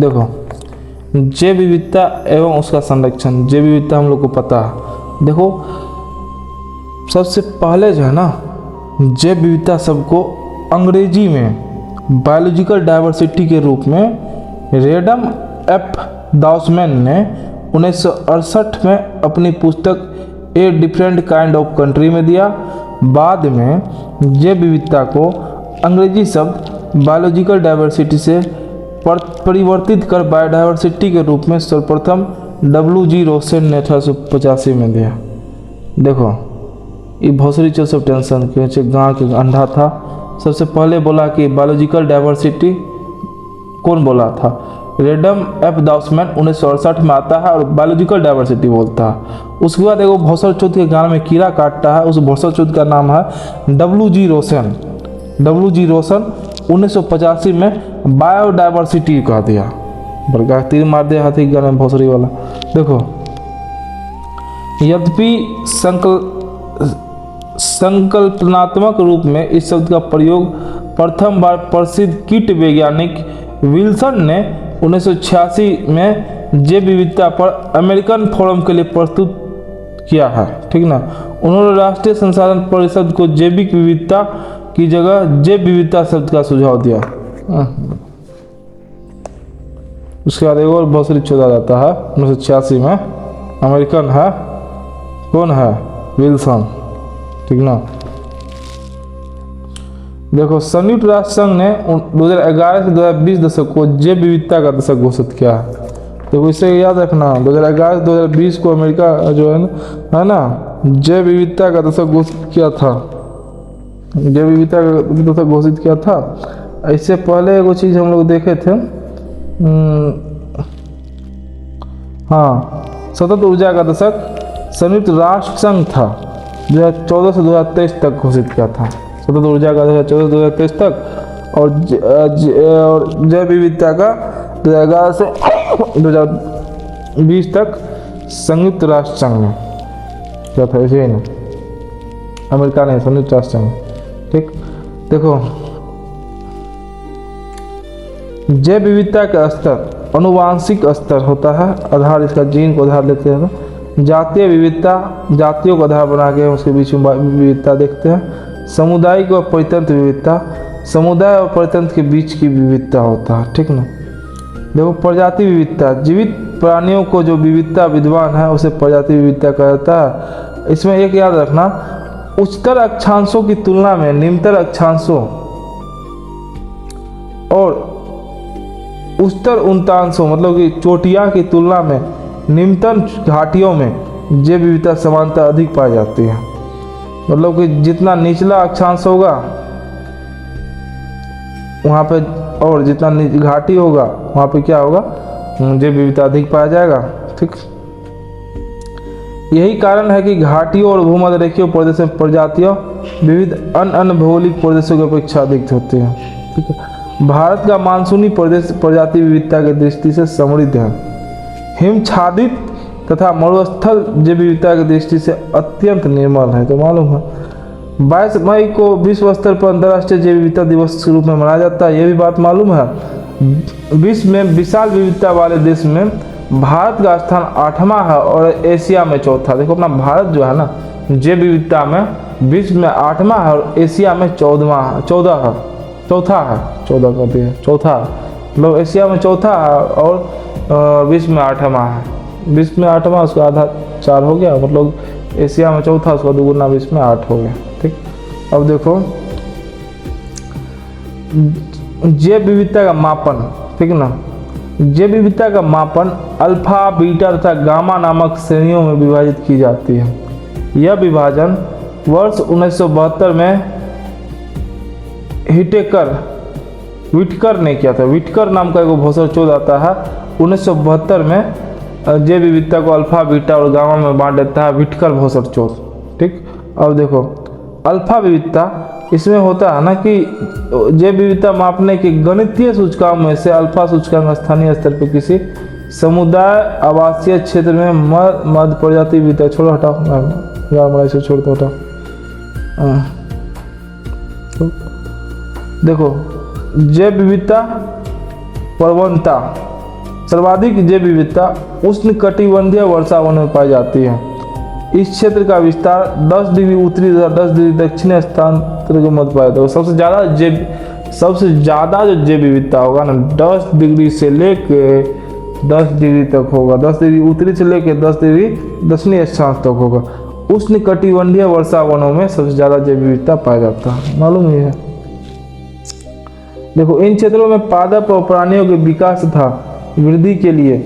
देखो, जैव विविधता एवं उसका संरक्षण। जैव विविधता हम लोग को पता है। देखो, सबसे पहले जो है ना, जैव विविधता सबको अंग्रेजी में बायोलॉजिकल डाइवर्सिटी के रूप में रेडम एफ दाउसमैन ने 1968 में अपनी पुस्तक a different kind of country में दिया। बाद में जैव विविधता को अंग्रेजी शब्द बायोलॉजिकल डाइवर्सिटी से परिवर्तित कर बायोडाइवर्सिटी के रूप में सर्वप्रथम W.G. रोसेन ने 1885 में दिया। देखो, ये भोसरी चल सब टेंशन के गाँव के अंधा था। सबसे पहले बोला कि बायोलॉजिकल डाइवर्सिटी कौन बोला था? रेडम एफ दाउसमैन 1968 में आता है और बायोलॉजिकल डाइवर्सिटी बोलता है। उसके बाद एगो भोसर चौथ के गान में कीड़ा काटता है, उस भोसर चौथ का नाम है W.G. रोसेन। W.G. रोसेन 1985 में बायोडाइवर्सिटी कह दिया। बड़का तीर मार दिया हाथी के गान में भोसरी वाला। देखो, यद्यपि संकल्पनात्मक रूप में इस शब्द का प्रयोग प्रथम बार प्रसिद्ध कीट वैज्ञानिक विल्सन ने 1986 में जैव विविधता पर अमेरिकन फोरम के लिए प्रस्तुत किया है, ठीक ना। उन्होंने राष्ट्रीय संसाधन परिषद को जैविक विविधता की जगह जैव विविधता शब्द का सुझाव दिया। उसके बाद एक और भोसरी चौथा जाता है 1986 में, अमेरिकन है, कौन है? विल्सन, ठीक ना। देखो, संयुक्त राष्ट्र संघ ने 2011 से 2020 दशक को जैव विविधता का दशक घोषित किया है। देखो, इसे याद रखना, 2011 से 2020 को अमेरिका जो है ना जैव विविधता का दशक घोषित किया था। जैव विविधता का दशक घोषित किया था। इससे पहले एगो चीज हम लोग देखे थे, हाँ, सतत ऊर्जा का दशक संयुक्त राष्ट्र संघ था, 2014 से 2023 तक घोषित किया था। सतत ऊर्जा का 2014 से 2023 तक और जैव विविधता का 2011 से 2020 तक संयुक्त राष्ट्र संघ में क्या था, ऐसे ही ना, अमेरिका ने संयुक्त राष्ट्र संघ, ठीक। देखो, जैव विविधता का स्तर अनुवांशिक स्तर होता है, आधार इसका जीन को आधार लेते हैं। जातीय विविधता, जातियों को आधार बना के उसके बीच में विविधता देखते हैं। सामुदायिक और परितंत्र विविधता, समुदाय और परितंत्र के बीच की विविधता होता है, ठीक ना। देखो, प्रजाति विविधता, जीवित प्राणियों को जो विविधता विद्वान है उसे प्रजाति विविधता कहा जाता है। इसमें एक याद रखना, उच्चतर अक्षांशों की तुलना में निम्नतर अक्षांशों और उच्चतर उन्तांशों मतलब कि चोटियां की तुलना में निम्नतम घाटियों में जैव विविधता समानता अधिक पाई जाती है। मतलब कि जितना निचला अक्षांश होगा वहाँ पे और जितना घाटी होगा वहाँ पे क्या होगा, जैव विविधता अधिक पाया जाएगा, ठीक। यही कारण है कि घाटियों और भूमध्य रेखीय प्रदेशों में प्रजातियों विविध अन्य भौगोलिक प्रदेशों की अपेक्षा अधिक होती हैं, ठीक है। भारत का मानसूनी प्रदेश प्रजाति विविधता की दृष्टि से समृद्ध है। हिमच्छादित तथा मरुस्थल जैव विविधता की दृष्टि से अत्यंत निर्मल है। तो मालूम है 22 मई को विश्व स्तर पर अंतर्राष्ट्रीय जैव विविधता दिवस के रूप में मनाया जाता है। ये भी बात मालूम है। विश्व में विशाल विविधता वाले देश में भारत का स्थान 8वां है और एशिया में चौथा। देखो, अपना भारत जो है ना जैव विविधता में विश्व में 8वां है और एशिया में 14 है, चौथा है, 14 कर दिया, चौथा, मतलब एशिया में चौथा है और विश्व में 8वां है। विश्व में 8वां, उसका आधा 4 हो गया, मतलब एशिया में चौथा, उसका दुगुना विश्व में 8 हो गया, ठीक। अब देखो, जैव विविधता का मापन, ठीक ना। जैव विविधता का मापन अल्फा, बीटा तथा गामा नामक श्रेणियों में विभाजित की जाती है। यह विभाजन वर्ष 1972 में विटकर ने किया था। विटकर नाम का एक भोसर चौथ आता है 1972 में। जैव विविधता को अल्फा, बीटा और गामा में बांट देता है विटकर भोसर चौथ, ठीक। अब देखो, अल्फा विविधता, इसमें होता है ना कि जैव विविधता मापने के गणितीय सूचकांक में से अल्फा सूचकांक स्थानीय स्तर पर किसी समुदाय आवासीय क्षेत्र में मध्य प्रजाति विविधता, छोड़ो हटाओ, से छोड़ दो, हटाओ। देखो, जैव विविधता प्रवणता, सर्वाधिक जैव विविधता उष्णकटिबंधीय वर्षावनों में पाई जाती है। इस क्षेत्र का विस्तार 10 डिग्री उत्तरी तथा 10 डिग्री दक्षिणी स्थानांतर के मध्य पाया जाता है। सबसे ज़्यादा जो जैव विविधता होगा ना 10 डिग्री से लेके 10 डिग्री तक होगा, 10 डिग्री उत्तरी से लेके 10 डिग्री दक्षिणी स्थान तक होगा। उष्णकटिबंधीय वर्षावनों में सबसे ज़्यादा जैव विविधता पाया जाता है, मालूम ही है। देखो इन क्षेत्रों में पादप और प्राणियों के विकास तथा वृद्धि के लिए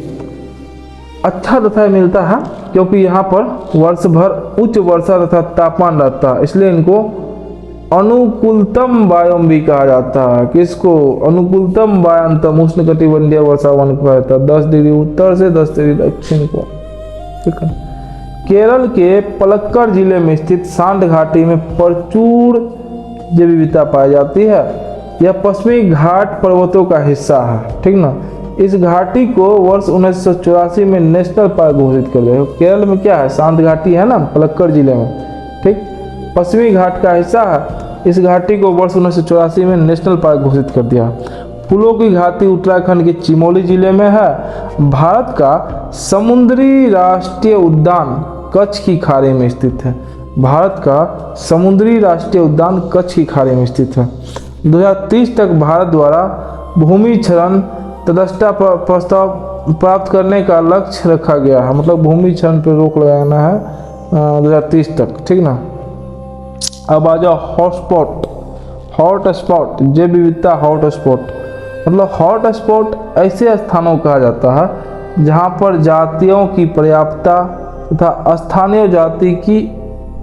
अच्छा तथा मिलता है, क्योंकि यहाँ पर वर्ष भर उच्च वर्षा तथा तापमान रहता है, इसलिए इनको अनुकूलतम बायोम भी कहा जाता है। किसको? अनुकूलतम बायांतम उष्णकटिबंधीय वर्षावन कहा जाता है, 10 डिग्री उत्तर से 10 डिग्री दक्षिण को। ठीक है। केरल के पलक्कड़ जिले में स्थित सांड घाटी में प्रचुर जैव विविधता पाई जाती है। यह पश्चिमी घाट पर्वतों का हिस्सा है, ठीक ना। इस घाटी को वर्ष 1984 में नेशनल पार्क घोषित कर दिया। केरल में क्या है? सांड घाटी है ना, पलक्कड़ जिले में, ठीक, पश्चिमी घाट का हिस्सा है। इस घाटी को वर्ष 1984 में नेशनल पार्क घोषित कर दिया। फूलों की घाटी उत्तराखंड के चमोली जिले में है। भारत का समुद्री राष्ट्रीय उद्यान कच्छ की खाड़ी में स्थित है। भारत का समुद्री राष्ट्रीय उद्यान कच्छ की खाड़ी में स्थित है। 2030 तक भारत द्वारा भूमि क्षरण तटस्थता प्रस्ताव प्राप्त करने का लक्ष्य रखा गया है। मतलब भूमि क्षरण पर रोक लगाना है 2030 तक, ठीक ना। अब आ जाओ हॉट स्पॉट जैव विविधता। हॉट स्पॉट मतलब हॉट स्पॉट ऐसे स्थानों कहा जाता है जहां पर जातियों की पर्याप्तता तथा स्थानीय जाति की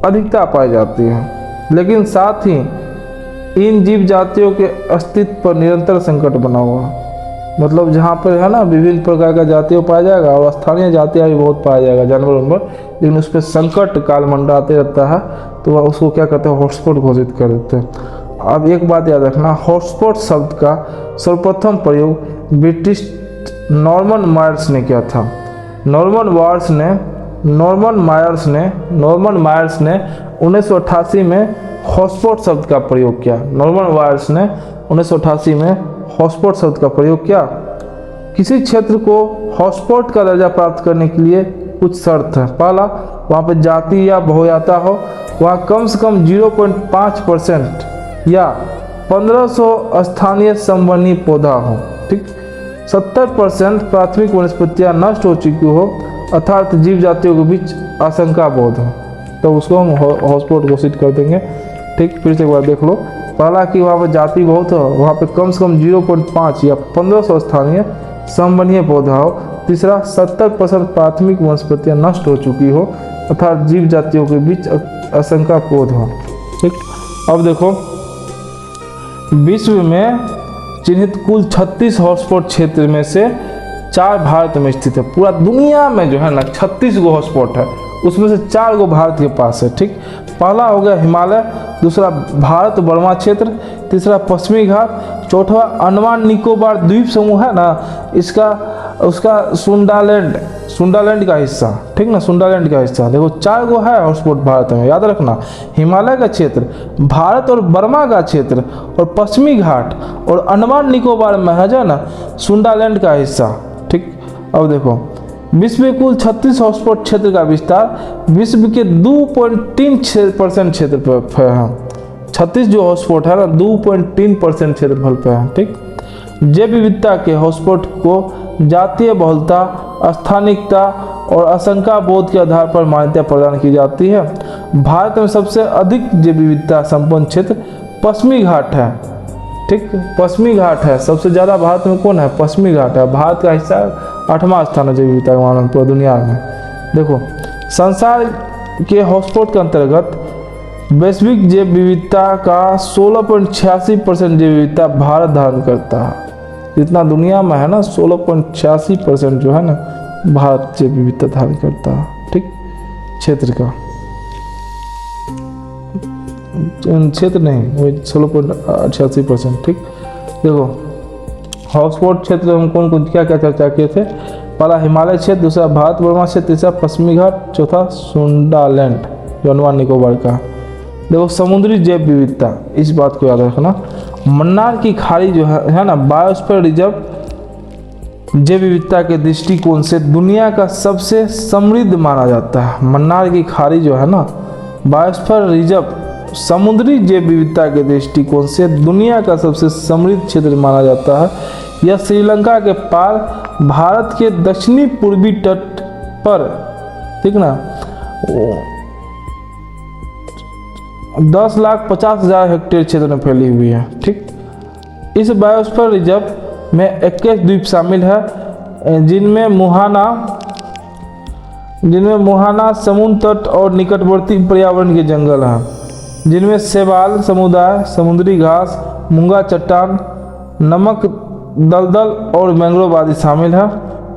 अधिकता पाई जाती है, लेकिन साथ ही इन जीव जातियों के अस्तित्व पर निरंतर संकट बना हुआ है। मतलब जहाँ पर है ना विभिन्न प्रकार का जातियों पाया जाएगा और स्थानीय जातियाँ भी बहुत पाया जाएगा जानवर उनपर, लेकिन उस पर संकट काल मंडराते रहता है, तो वह उसको क्या कहते हैं? हॉटस्पॉट घोषित कर देते हैं। अब एक बात याद रखना, हॉटस्पॉट शब्द का सर्वप्रथम प्रयोग ब्रिटिश नॉर्मन मायर्स ने किया था। नॉर्मन मायर्स ने 1988 में हॉटस्पॉट शब्द का प्रयोग किया। नॉर्मन मायर्स ने 1988 में हॉटस्पॉट शब्द का प्रयोग किया। किसी क्षेत्र को हॉटस्पॉट का दर्जा प्राप्त करने के लिए कुछ शर्त है। पहला, वहाँ पर जाति या बहुजाता हो, वहाँ कम से कम 0.5% या 1500 स्थानीय संवहनीय पौधा हो, ठीक, 70% प्राथमिक वनस्पतियाँ नष्ट हो चुकी हो, अर्थात जीव जातियों के बीच आशंका बोध हो, तो उसको हम हॉटस्पॉट घोषित कर देंगे। ठीक, फिर से एक बार देख लो। पहला कि वहाँ पर जाति बहुत हो, वहाँ पे कम से कम 0.5 या 1500 स्थानीय संवहनीय पौधा हो। तीसरा, 70% प्राथमिक वनस्पतियाँ नष्ट हो चुकी हो, अर्थात जीव जातियों के बीच आशंका पौध हो। ठीक, अब देखो विश्व में चिन्हित कुल 36 हॉटस्पॉट क्षेत्र में से 4 भारत में स्थित है। पूरा दुनिया में जो है ना 36 गो हॉटस्पॉट है, उसमें से 4 गो भारत के पास है। ठीक, पहला हो गया हिमालय, दूसरा भारत बर्मा क्षेत्र, तीसरा पश्चिमी घाट, चौथा अंडमान निकोबार द्वीप समूह है ना, उसका सुंडालैंड का हिस्सा। ठीक ना, सुंडालैंड का हिस्सा। देखो 4 गो है हॉटस्पॉट भारत में, याद रखना। हिमालय का क्षेत्र, भारत और बर्मा का क्षेत्र, और पश्चिमी घाट, और अंडमान निकोबार में है जो ना सुंडालैंड का हिस्सा। ठीक, अब देखो विश्व में कुल 36 हॉटस्पॉट क्षेत्र का विस्तार विश्व के 2.3% क्षेत्रफल पर है। 36 जो हॉटस्पॉट है ना 2.3% क्षेत्रफल पर है। ठीक, जैव विविधता के हॉटस्पॉट को जातीय बहुलता, स्थानिकता और आशंका बोध के आधार पर मान्यता प्रदान की जाती है। भारत में सबसे अधिक जैव विविधता संपन्न क्षेत्र पश्चिमी घाट है। ठीक, पश्चिमी घाट है सबसे ज़्यादा। भारत में कौन है? पश्चिमी घाट है। भारत का हिस्सा 8वां स्थान है जैव विविधता का मामले पूरी दुनिया में। देखो संसार के हॉटस्पॉट के अंतर्गत वैश्विक जैव विविधता का 16.86% जैव विविधता भारत धारण करता है। जितना दुनिया में है ना 16.86% जो है ना भारत जैव विविधता धारण करता है। ठीक, क्षेत्र का क्षेत्र नहीं, वही 16.86%। ठीक, देखो हॉटस्पॉट क्षेत्र में कौन कौन क्या क्या चर्चा किए थे? पहला हिमालय क्षेत्र, दूसरा भारत बर्मा क्षेत्र, तीसरा पश्चिमी घाट, चौथा सुंडालैंड जो अंडमान निकोबार का। देखो समुद्री जैव विविधता, इस बात को याद रखना। मन्नार की खाड़ी जो है ना बायोस्फीयर रिजर्व जैव विविधता के दृष्टिकोण से दुनिया का सबसे समृद्ध माना जाता है। मन्नार की खाड़ी जो है ना, बायोस्फीयर रिजर्व समुद्री जैव विविधता के दृष्टिकोण से दुनिया का सबसे समृद्ध क्षेत्र माना जाता है। यह श्रीलंका के पार भारत के दक्षिणी पूर्वी तट पर, ठीक ना, 10,50,000 हेक्टेयर क्षेत्र में फैली हुई है। ठीक, इस बायोस्फीयर रिजर्व में 21 द्वीप शामिल है, जिनमें मुहाना समुद्र तट और निकटवर्ती पर्यावरण के जंगल हैं, जिनमें शैवाल समुदाय, समुद्री घास, मूंगा चट्टान, नमक दलदल और मैंग्रोव आदि शामिल है।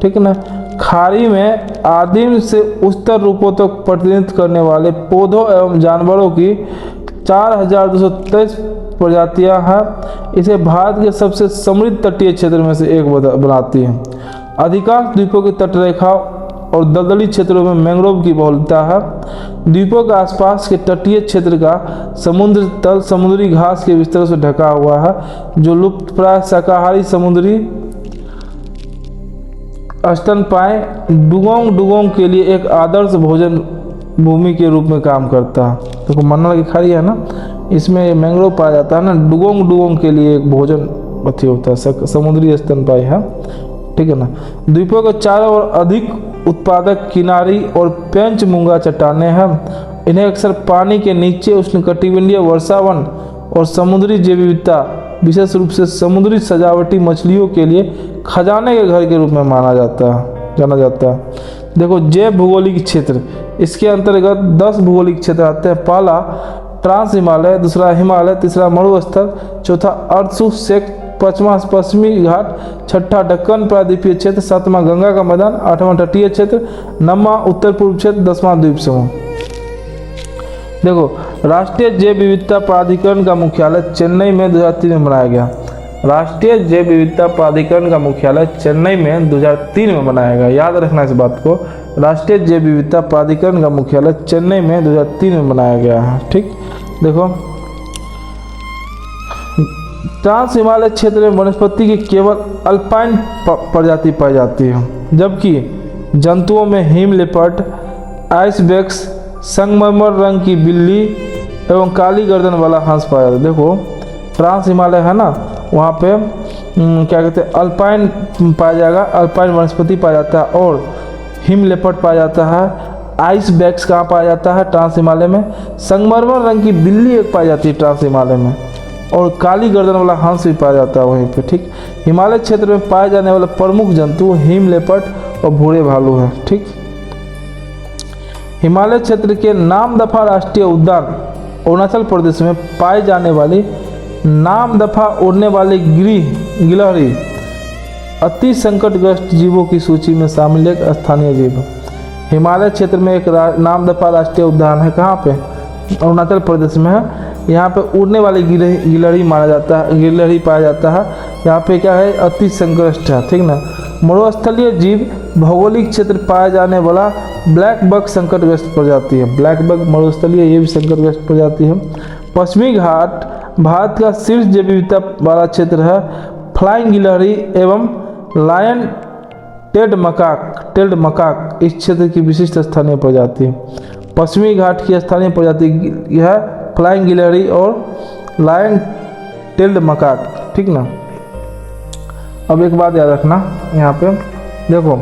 ठीक है ना। खाड़ी में आदिम से उच्चतर रूपों तक प्रतिनिधित्व करने वाले पौधों एवं जानवरों की 4,223 प्रजातियां हैं। इसे भारत के सबसे समृद्ध तटीय क्षेत्र में से एक बनाती है। अधिकांश द्वीपों की तटरेखा और दलदली क्षेत्रों में मैंग्रोव की बहुलता है। द्वीपों के आसपास के तटीय क्षेत्र का समुद्र तल समुद्री घास के बिस्तर से ढका हुआ है, जो लुप्तप्राय शाकाहारी समुद्री स्तनपायी डुगोंग के लिए एक आदर्श भोजन भूमि के रूप में काम करता है। देखो मन्नार की खाड़ी है ना, इसमें मैंग्रोव पाया जाता है ना, डुगोंग के लिए एक भोजन अथी होता है, समुद्री स्तनपायी है। ठीक है ना। द्वीपों के चारों ओर अधिक उत्पादक किनारी और पेंच मूंगा चट्टानें हैं। इन्हें अक्सर पानी के नीचे उष्णकटिबंधीय वर्षावन और समुद्री जैव विविधता, विशेष रूप से समुद्री सजावटी मछलियों के लिए खजाने के घर के रूप में जाना जाता है। देखो जैव भौगोलिक क्षेत्र, इसके अंतर्गत 10 भौगोलिक क्षेत्र आते हैं। पहला ट्रांस हिमालय, दूसरा हिमालय, तीसरा मरुस्थल, चौथा अर्धशुष्क, पांचवा पश्चिमी घाट, छठा दक्कन प्रायद्वीपीय क्षेत्र, सातवां गंगा का मैदान, आठवां तटीय क्षेत्र, नौवां उत्तर पूर्व क्षेत्र, 10वां द्वीप समूह। देखो राष्ट्रीय जैव विविधता प्राधिकरण का मुख्यालय चेन्नई में 2003 में बनाया गया। राष्ट्रीय जैव विविधता प्राधिकरण का मुख्यालय चेन्नई में 2003 में बनाया गया। याद रखना इस बात को, राष्ट्रीय जैव विविधता प्राधिकरण का मुख्यालय चेन्नई में 2003 में बनाया गया है। ठीक, देखो ट्रांस हिमालय क्षेत्र में वनस्पति की केवल अल्पाइन प्रजाति पाई जाती है, जबकि जंतुओं में हिम लेपर्ड, आइसबेक्स, संगमरमर रंग की बिल्ली एवं काली गर्दन वाला हंस पाया जाता है। देखो ट्रांस हिमालय है ना, वहाँ पे क्या कहते हैं, अल्पाइन पाया जाएगा, अल्पाइन वनस्पति पाया जाता है, और हिम लेपर्ड पाया जाता है। आइसबेक्स कहाँ पाया जाता है? ट्रांस हिमालय में। संगमरमर रंग की बिल्ली एक पाई जाती है ट्रांस हिमालय में, और काली गर्दन वाला हंस भी पाया जाता है वहीं पे। ठीक, हिमालय क्षेत्र में पाए जाने वाले प्रमुख जंतु हिम लेपर्ड और भूरे भालू हैं। ठीक, हिमालय क्षेत्र के नामदफा राष्ट्रीय उद्यान अरुणाचल प्रदेश में पाए जाने वाली नामदफा उड़ने वाली गिलहरी अति संकटग्रस्त जीवों की सूची में शामिल एक स्थानीय जीव। हिमालय क्षेत्र में एक नामदफा राष्ट्रीय उद्यान है, कहाँ पे? अरुणाचल प्रदेश में है। यहाँ पे उड़ने वाली गिलहरी माना जाता है, गिलहरी पाया जाता है। यहाँ पे क्या है? अति संकटग्रस्त है। ठीक ना। मरुस्थलीय जीव भौगोलिक क्षेत्र पाया जाने वाला ब्लैक बक संकटग्रस्त प्रजाति है। ब्लैक बक मरुस्थलीय, ये भी संकटग्रस्त प्रजाति है। पश्चिमी घाट भारत का शीर्ष जैव विविधता वाला क्षेत्र है। फ्लाइंग गिलहरी एवं लायन टेल्ड मकाक इस क्षेत्र की विशिष्ट स्थानीय प्रजाति है। पश्चिमी घाट की स्थानीय प्रजाति है फ्लाइंग गिलहरी और लायन टेल्ड मकाक। ठीक ना। अब एक बात याद रखना, यहाँ पे देखो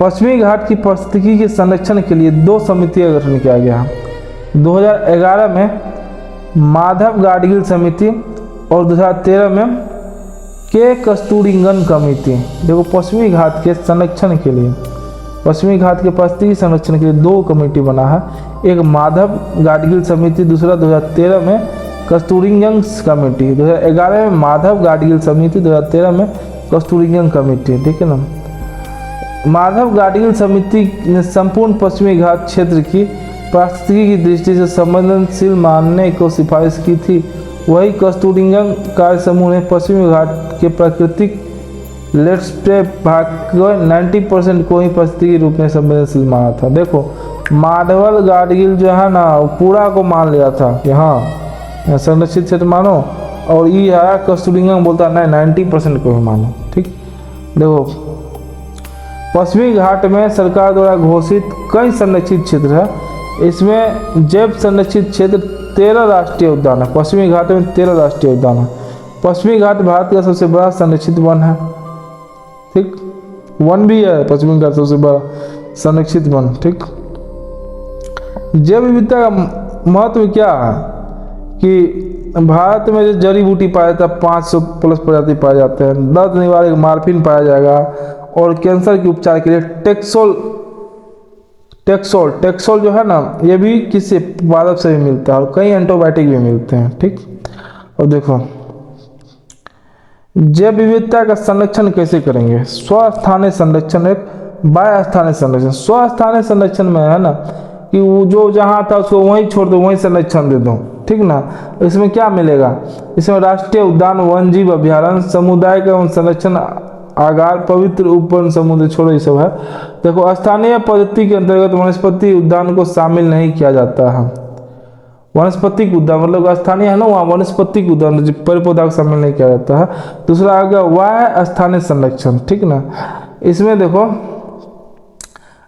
पश्चिमी घाट की पारिस्थितिकी के संरक्षण के लिए 2 समितियों का गठन किया गया है। 2011 में माधव गाडगिल समिति और 2013 में के कस्तूरिरंगन कमेटी। देखो पश्चिमी घाट के संरक्षण के लिए, पश्चिमी घाट के पारिस्थितिकी संरक्षण के लिए 2 कमेटी बना है। एक माधव गाडगिल समिति, दूसरा 2013 में कस्तूरिरंगन कमेटी। 2011 में माधव गाडगिल समिति, 2013 में कस्तूरिरंगन कमेटी। ठीक है ना। माधव गाडगिल समिति ने संपूर्ण पश्चिमी घाट क्षेत्र की पारिस्थितिकी की दृष्टि से संवेदनशील मानने को सिफारिश की थी। वही कस्तूरिरंगन कार्य समूह ने पश्चिमी घाट के प्राकृतिक लैंडस्केप भाग को 90% को ही पारिस्थितिकी रूप में संवेदनशील माना था। देखो माधव गाडगिल जो है ना, पूरा को मान लिया था कि हाँ संरक्षित क्षेत्र मानो, और ये है कस्तूरिरंगन बोलता नहीं 90% को ही मानो। ठीक, देखो पश्चिमी घाट में सरकार द्वारा घोषित कई संरक्षित क्षेत्र है। इसमें जैव संरक्षित क्षेत्र 13 राष्ट्रीय उद्यान है। पश्चिमी घाट में 13 राष्ट्रीय उद्यान है। पश्चिमी घाट भारत का सबसे बड़ा संरक्षित वन है। ठीक, वन भी है पश्चिमी घाट सबसे बड़ा संरक्षित वन। ठीक, जैव विविधता का महत्व क्या है कि भारत में जो जड़ी बूटी पाया जाता है 500 प्लस प्रजाति पाए जाते हैं। दर्द निवारक मार्फिन पाया जाएगा और कैंसर के उपचार के लिए टेक्सोल जो है ना, ये भी किसी पादप से भी मिलता है और कई एंटीबायोटिक भी मिलते हैं। ठीक, और देखो जैव विविधता का संरक्षण कैसे करेंगे। स्वस्थानीय संरक्षण, एक बाह्य स्थानीय संरक्षण। स्वस्थानीय संरक्षण में है ना कि वो जो जहाँ था उसको वहीं छोड़ दो, वहीं संरक्षण दे दो। ठीक ना, इसमें क्या मिलेगा, इसमें राष्ट्रीय उद्यान, वन जीव अभ्यारण्य, समुदाय का संरक्षण, आगार, पवित्र उपवन, समुद्र छोड़ो, ये सब है। देखो स्थानीय पद्धति के अंतर्गत वनस्पति उद्यान को शामिल नहीं किया जाता है। वनस्पतिक उद्यान मतलब स्थानीय है ना, वहाँ वनस्पतिक उद्यान पेड़ पौधा को शामिल नहीं किया जाता है। दूसरा आ गया वह स्थानीय संरक्षण। ठीक ना, इसमें देखो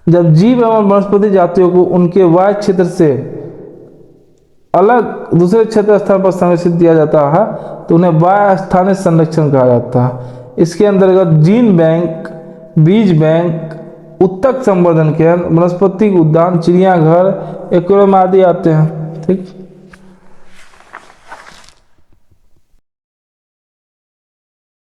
जब जीव एवं वनस्पति जातियों को उनके वाय क्षेत्र से अलग दूसरे क्षेत्र स्थान पर संरक्षित किया जाता है तो उन्हें वाय स्थानीय संरक्षण कहा जाता है। इसके अंतर्गत जीन बैंक, बीज बैंक, उत्तक संवर्धन केंद्र, वनस्पतिक उद्यान, चिड़ियाघर, एक्वेरियम आदि आते हैं। ठीक,